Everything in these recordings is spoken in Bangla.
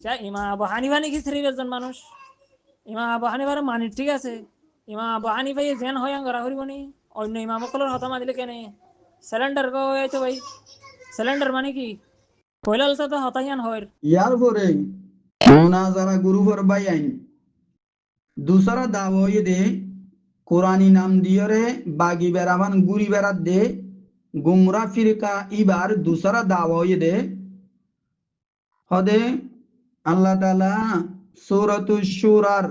ইমাম আবু হানিফা নাকি শ্রেণীর মানুষ? ইমাম আবু হানিফার মানি ঠিক আছে, ইমাম আবু হানিফাই জেন হয় গড়া করিবনি অন্য ইমাম সকলের হতা মাদিলে কেনে সিলিন্ডার তো ভাই সিলিন্ডার মানে কি কইলাল তো হতাইয়ান হয়। ইয়ার পরে মোনাজারা গুরু ফর বাই আইন दूसरा दावो ये दे कुरानी नाम दियो रे बागी बेरावन गुरी बेरात दे गुमरा फिरका इबार दूसरा दावो ये दे हदे अल्लाह ताला सूरतुश शूरार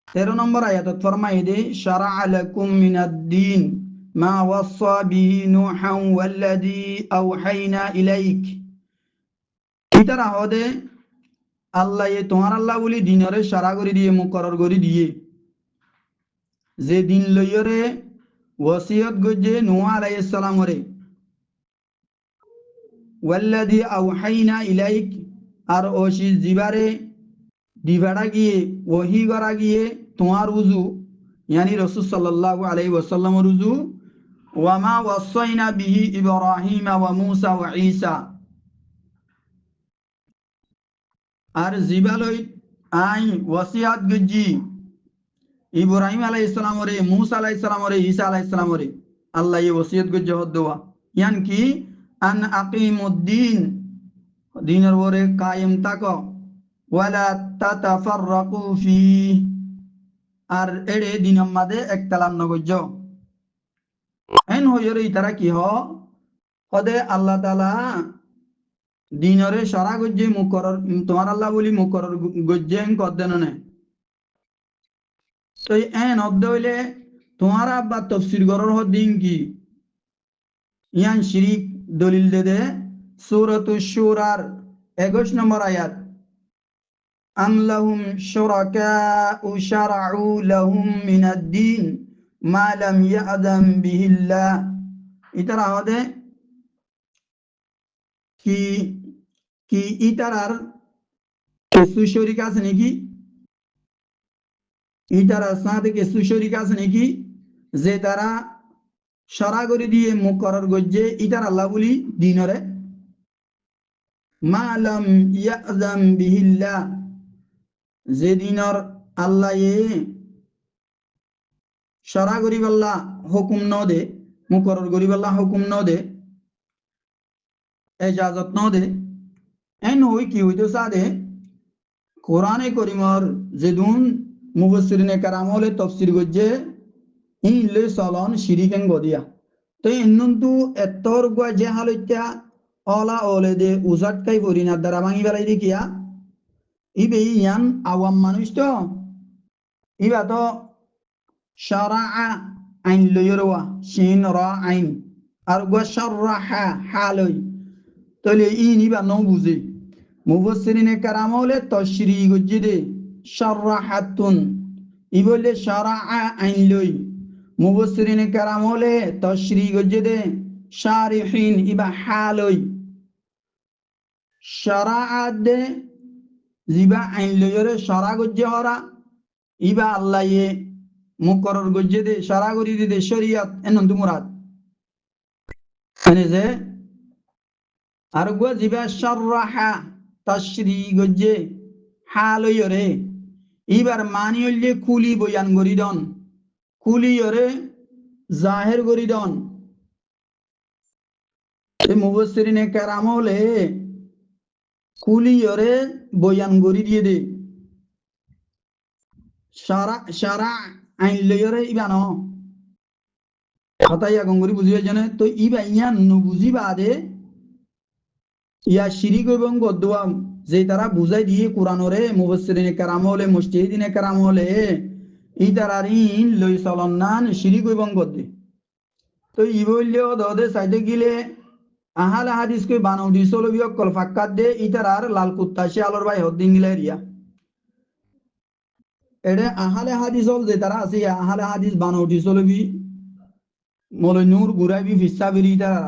13 नंबर आयत फरमाए दे शरअ लकुम मिनद्दीन मा वस्सा बिही नूहन वल्लदी औहैना इलैक इतरा हदे আল্লাহ তোমার আল্লাহ বলি দিনরে সারা করে দিয়ে মুকরর করে দিয়ে যে দিন লইয়রে ওসিয়ত গজে নূহ আলাইহিস সালামরে ওয়াল্লাযী আওহাইনা ইলাইক আর ওশি জিবারে দিবাড়া গিয়ে ওহি করা গিয়ে তোমার উজু ইয়ানি রাসূল সাল্লাল্লাহু আলাইহি ওয়াসাল্লামের উজু ওয়ামা ওয়াসাইনা বিহি ইব্রাহিম ওয়া মূসা ওয়া ঈসা আর জিবালই আই ওসিয়াত গজি ইব্রাহিম আলাইহিস সালাম রে মূসা আলাইহিস সালাম রে ঈসা আলাইহিস সালাম রে আল্লাহ এই ওসিয়ত গজি হদ দেওয়া ইয়ান কি আন আকিমুদ্দিন দিনের ওরে কায়েম থাকো ওয়ালা তাতাফাররাকু ফি আর এড়ে দিনের মাঝে একতালাম নগজ এন হইরে ইতারা কি হ হদে আল্লাহ তাআলা দিনরে সারা গজ্জে মুকরর তোমার আল্লাহ বলি মুকরর গজ্জে কদ্দেন নে তো এন অদ্দ হইলে তোমার আব্বা তফসির গরর দিন কি ইয়ান শিরিক দলিল দে দে সূরাতুশ শূরার 21 নম্বর আয়াত আম লাহুম শুরাকাউ শারআউ লাহুম মিনাদ-দীন মা লাম ইয়া'যাম বিহিল্লাহ ইতারা হদে কি কি ইতারার কিছু শরীক আছে নাকি ইতারার সাথে কিছু শরীক আছে নাকি যে তারা সরা করে দিয়ে মুকরর গজ্জে ইতার আল্লাহ বলি দিনরে মা লাম ইয়া'যাম বিহিল্লাহ যে দিনর আল্লাহ সরা গরিবাল্লাহ হুকুম ন দে মুকরর গরিবাল্লাহ হুকুম ন দে এজাজত ন দে এন হই কি হইতো সাদে কোরআনে করিমর যেদুন মুফাসসিরিনে কারাম হলে তাফসীর গজ্জে ইলে চলন শিরিকেন গদিয়া তো ইন্নন্তু এত্তর গয়া যে হালত্যা অলা ওলে দে উজাট কাই পরিনা দ্বারা ভাঙি বেলাই দেখিয়া ইবে ইয়ান আওয়াম মানুষ তো ইবা তো শারাআ আইন লইরওয়া শিন রা আইন আর গয়া শাররাহা হালই তলে ইন ইবা ন বুঝে মুফাসসিরিনে কারাম হলে তাশরী গজ্জে দে শাররাহাতুন ইবলে শারাআ আইন লই মুফাসসিরিনে কারাম হলে তাশরী গজ্জে দে শারিহিন ইবা হালই শারাআ দে জিবা আইন লইরে শারা গজ্জে হরা ইবা আল্লাহ মুকরর গজ্জে দে শারা গরি দে শরিয়ত এনন্তু মুরাদ মানে যে আর গো জিবা শাররাহা তাশরী গজ্জে হালইরে ইবার মানি হইলে কুলি বয়ান গরি দন কুলি ওরে জাহের গরি দন এ মুফাসসিরিনে কারাম হলে কুলি ওরে বয়ান গরি দিয়ে দে সারা আইন লইরে ইবা ন কথাই গঙ্গরি বুঝিয়ে জানে তো ইবা ইয়া নুবুঝি বাদে ইয়া শিরিক এবং গদওয়া যে তারা বুঝাই দিয়ে কোরআনরে মুফাসসিরিনে কারাম হলে মুজতাহিদিনে কারাম হলে ই তারারিন লই চলন্নান শিরিক এবং গদে তো ইবইলেও দদে সাইডে গিলে আহাল হাদিস কে বানাও দিছলো বিয় কল ফাক্কাত দে ই তারার লাল কুত্তা সে আলোর ভাই হদ্দিন গিলে রিয়া এডে আহালে হাদিস হল যে তারা আছে আহালে হাদিস বানাও দিছলো বি মলনুর গুরাবি ফিসা বিরি তারা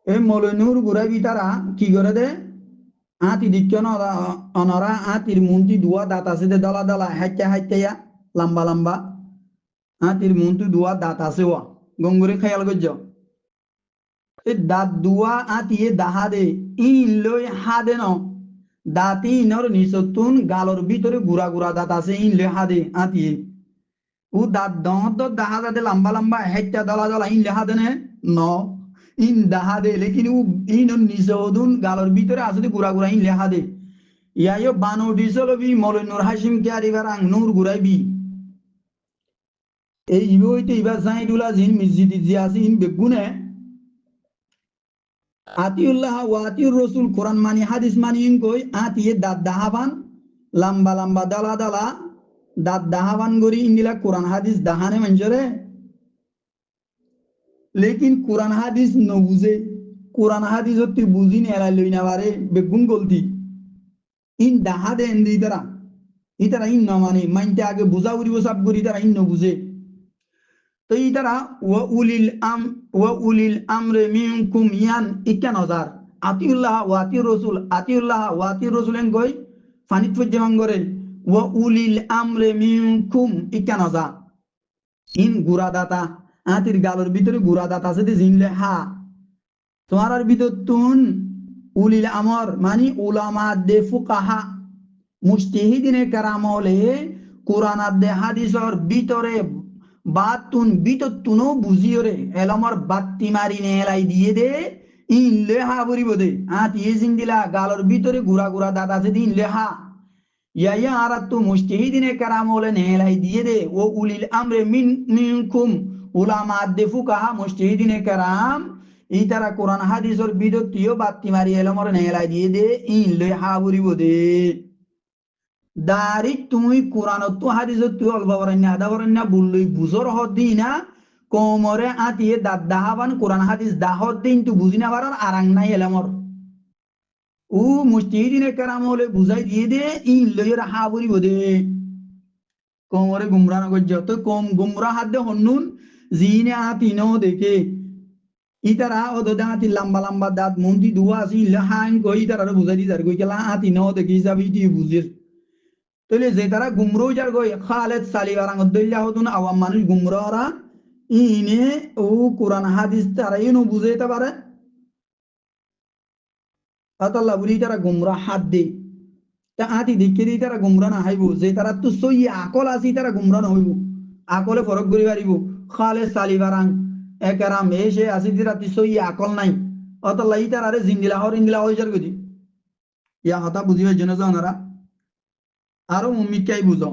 এই মলনুর গুরাবি তারা কি করে দে আতি দিক্য অনরা আতির মুন্তি দুয়া দাঁত আছে দে দলা দলা হাইতে হাইতে লম্বা লম্বা আতির মুন্তি দুয়া দাঁত আছে ওয়া গঙ্গুরে খেয়াল গজ্জ এই দাঁত দুয়া আতিয়ে দাহা দে ইন লই হা দে ন দাঁতি ইনর নিচতুন গালর ভিতরে গুড়া গুড়া দাঁত আছে ইন লেহা দে আতিয়ে ও দাঁত দত দাহা দাঁতে লম্বা লম্বা হেটটা দলা দলা ইন লেহা দেনে ন ইন দাহা দে লেকিন ও ইন নিচতুন গালর ভিতরে আছে গুড়া গুড়া ইন লেহা দে ইয়াইও বানো ডিসল বি মৌলানা নূর হাশিম কিয়ারি বারাং নূর গুড়াই বি এই ইবো হইতে ইবা সাইদুল্লাহ জিন মসজিদ জি আছে ইন বেগুনে আতিউল্লাহ ওয়া আতিউর রাসূল কোরআন মানি হাদিস মানি ইন কই আতিয়ে দাঁত দাহাবান লম্বা লম্বা দালা দালা দাঁত দাহাবান গরি ইংলা কোরআন হাদিস দাহানে মঞ্জরে লেকিন কোরআন হাদিস ন বুঝে কোরআন হাদিস তুই বুঝি নেলা লই না বারে বেগুন গলতি ইন দাহা দে এন্দি তারা ইতারা ইন ন মানে মাইনতে আগে বুঝা উড়িব সব গরি তারা ইন ন বুঝে তো ইতারা ওয়া উলিল আমরে মিনকুম ইয়ান 51000 আতিউল্লাহ ওয়া আতিউর রাসূল আতিউল্লাহ ওয়া আতিউর রাসূল এন কই ফানিত ফুজ্জামান করে ওয়া উলিল আমরে মিনকুম 51000 ইন গুরা দাতা আতির গালর ভিতরে গুরা দাতা আছে জিনলে হা তোমার ভিতর তুন উলিল আমর মানে উলামা দে ফুকাহা মুজতাহিদিনে কারামলে কোরআন আর দে হাদিসর ভিতরে বাতুন ভিতর তুনো বুঝিওরে এলমর বাত্তি মারি নে এলাই দিয়ে দে ইন লেহা বরিব দে আতি এজিন্দিলা গালর ভিতরে গুড়া গুড়া দাদা আছে দিন লেহা ইয়া আরাতু মুজতাহিদিনে কারামলে নে এলাই দিয়ে দে ও উলিল আমরে মিনকুম উলামা দে ফুকাহা মুজতাহিদিনে কারাম এই তারা কোরআন হাদিসর ভিতর তিও বাত্তি মারি এলমর নে এলাই দিয়ে দে ইন লেহা বরিব দে দারি তুই কোরআন তো হাদিস তুই অল্প বরণ্য আদা বরণ্য বললই বুঝর হদ্দি না কোমরে আতিয়ে দাদ দাহাবান কোরআন হাদিস দাহদ দিন তুই বুঝি না পারার আরাং নাই এলামর ও মুজতাহিদিনে কেরাম হলে বুঝাই দিয়ে দে ইন লইয়ের হা বলিব দে কোমরে গুমরা নগর যত কম গুমরা হাত দে হন্নুন জিনে আতি ন দেখে ইতারা ওদে আতি লম্বা লম্বা দাঁত মন্দি দুয়া আছে ইল্লা হাইন কই ইতারা বুঝাই দি যার কই গেলা আতি ন দেখে হিসাবে ইতি বুঝিস তাহলে যে তারা গুমরো যার গই খালেদ সালিবারাং দল্লা হতুন আওয়াম মানুষ গুমরারা ইনে ও কোরআন হাদিস তারা ইনো বুঝাইতে পারে আতাল্লাহ বলি তারা গুমরা হাত দে তা আতি দেখে দি তারা গুমরা না হাইব যে তারা তো সই আকল আসি তারা গুমরা না হইব আকলে ফরক করি পারিব খালেদ সালিবারাং একারাম এসে আসি দি রাতি সই আকল নাই আতাল্লাহ তারা জিন্দিলা হর ইন্দিলা হই যার গদি ইয়া হতা বুঝিবার জন্য জানারা আরো উম্মিকাই বুঝো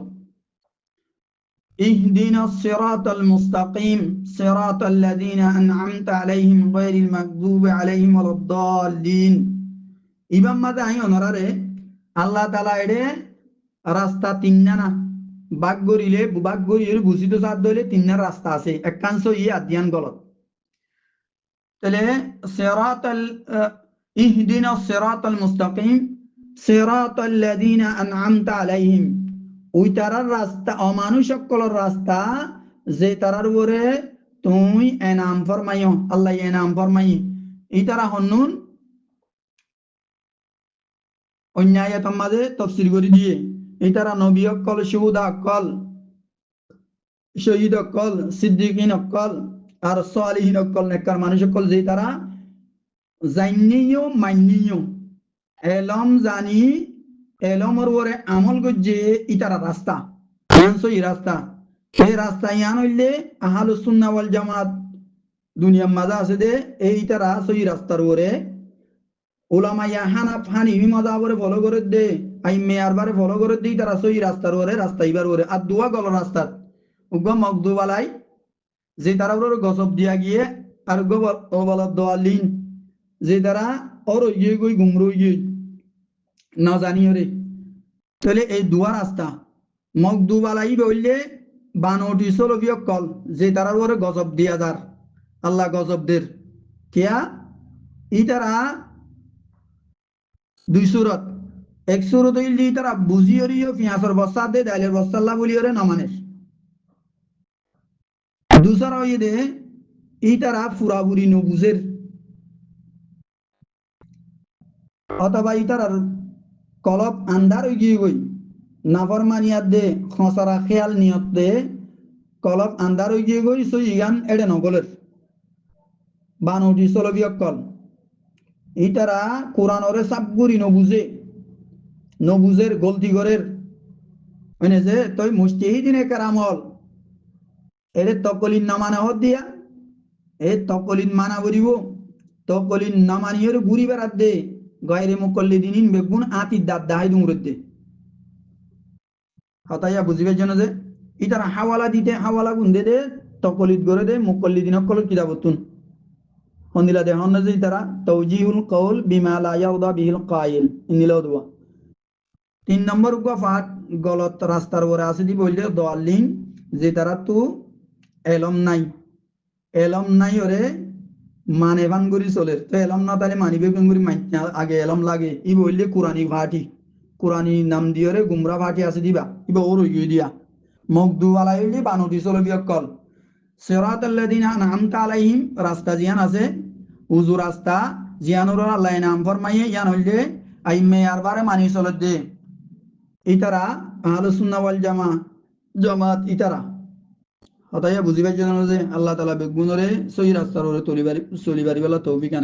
اهدنا الصراط المستقيم صراط الذين أنعمت عليهم غير المغضوب عليهم ولا الضالين ইবাম মাদে আই অনরারে আল্লাহ তাআলা এডে রাস্তা তিননা বাগগরিলে বুঝিত সাদ দইলে তিননা রাস্তা আছে একাংশ ই আদিয়ান গলত তাহলে সিরাতাল ইহদিনা সিরাতাল মুস্তাকিম সিরাতাল লাযিনা আনআমতা আলাইহিম ওই তারার রাস্তা অমানুষ সকলের রাস্তা যে তারার উপরে তুই এনাম ফরমাইও আল্লাহ এনাম ফরমাই এই তারা হন্নুন অন্যায়ত মাঝে তফসির করে দিয়ে এই তারা নবী অকল শুহুদা অকল শহীদ অকল সিদ্দিকিন অকল আর সালিহিন অকল নেককার মানুষ অকল যে তারা জানিও মানিও এলম জানি এলমর ওরে আমল গজ্জে ইতারা রাস্তা সই রাস্তা এই রাস্তা ইয়ান হইলে আহলুস সুন্নাহ ওয়াল জামাত দুনিয়ার মাঝে আছে দে এই তারা সই রাস্তার ওরে উলামা ইয়া হানাফ হানিফি মাযহাবরে ফলো করে দে আই মেয়ারবারে ফলো করে দেই তারা সই রাস্তার ওরে রাস্তা ইবার ওরে আর দুয়া গল রাস্তা উগ্র মগদুবালাই যে তারা ওরে গসব দিয়া গিয়ে আর গোবল ওবল দোয়ালিন যে তারা ওর ইয়ে গই গুমরো ইয়ে না জানিও রে তাহলে এই দুয়া রাস্তা মগদুবালাই বললে বানোটি সলবিয় কল যে তারার ওরে গজব দিয়া যার আল্লাহ গজবদের কিয়া ই তারা দুই সুরত এক সুরত হইল ই তারা বুঝিয়রিও পিয়াসর বস্তা দে ডাইলের বস্তা আল্লাহ বলিওরে না মানে দুসরা হইয়ে দে ই তারা ফুরাবুরি নবুজের অথবা ই তারার কলব আন্দার হয়ে গিয়ে গই নাফরমানিয়াত দে খসরা খেয়াল নিয়ত দে কলব আন্দার হয়ে গিয়ে গই সই গান এডে নগলের বানোটি সলবি অকল ইতারা কোরআন ওরে সাবগুরি নবুঝে নবুজের গলতি করের মানে যে তই মুস্তিহিদিনে কারামল এর তকলিন নামানা হদ দিয়া এ তকলিন মানা বরিব তকলিন নামানিয়র বুড়ি বেড়াত দে গয়রে মুকল্লিদিন বেগুন আতি দাঁত দাহাই দুমরতে হতাইয়া বুঝিবার জন্য যে ইতার হাওয়ালা দিতে হাওয়ালা গুন্দে দে তকলিদ করে দে মুকল্লিদিন অকল কিতাবতুন হন্দিলা দে হন্না যে তারা তৌজিহুল কৌল বিমা লা ইয়াউদা বিহিল কাইল ইনিলাও দুয়া 3 নম্বর ফাট গলত রাস্তার উপরে আছে দি বললে দলিন যে তারা তু এলম নাই ওরে মানে ভাঙ্গুরি চলে তো এলম না তাহলে মানিবে ভাঙ্গুরি আগে এলম লাগে ই বললে কোরআনি ভাটি কোরআনি নাম দিয়ে রে গুমরা ভাটি আছে দিবা ইবা ওর হইয়ে দিয়া মগদু আলাই হইলে বানতি চলে বিয়কল সিরাতাল্লাযিনা আনআমতা আলাইহিম রাস্তা জিয়ান আছে উজু রাস্তা জিয়ানুর আল্লাহ নাম ফরমাইয়ে ইয়ান হইলে আইমে আরবারে মানি চলে দে ইতারা আহলুস সুন্নাহ ওয়াল জামাত ইতারা হতাইয়া বুঝিবার জন্য যে আল্লাহ তাআলা বেগুনরে সহি রাস্তার ওরে চলিবারি বেলা তৌফিক আনে।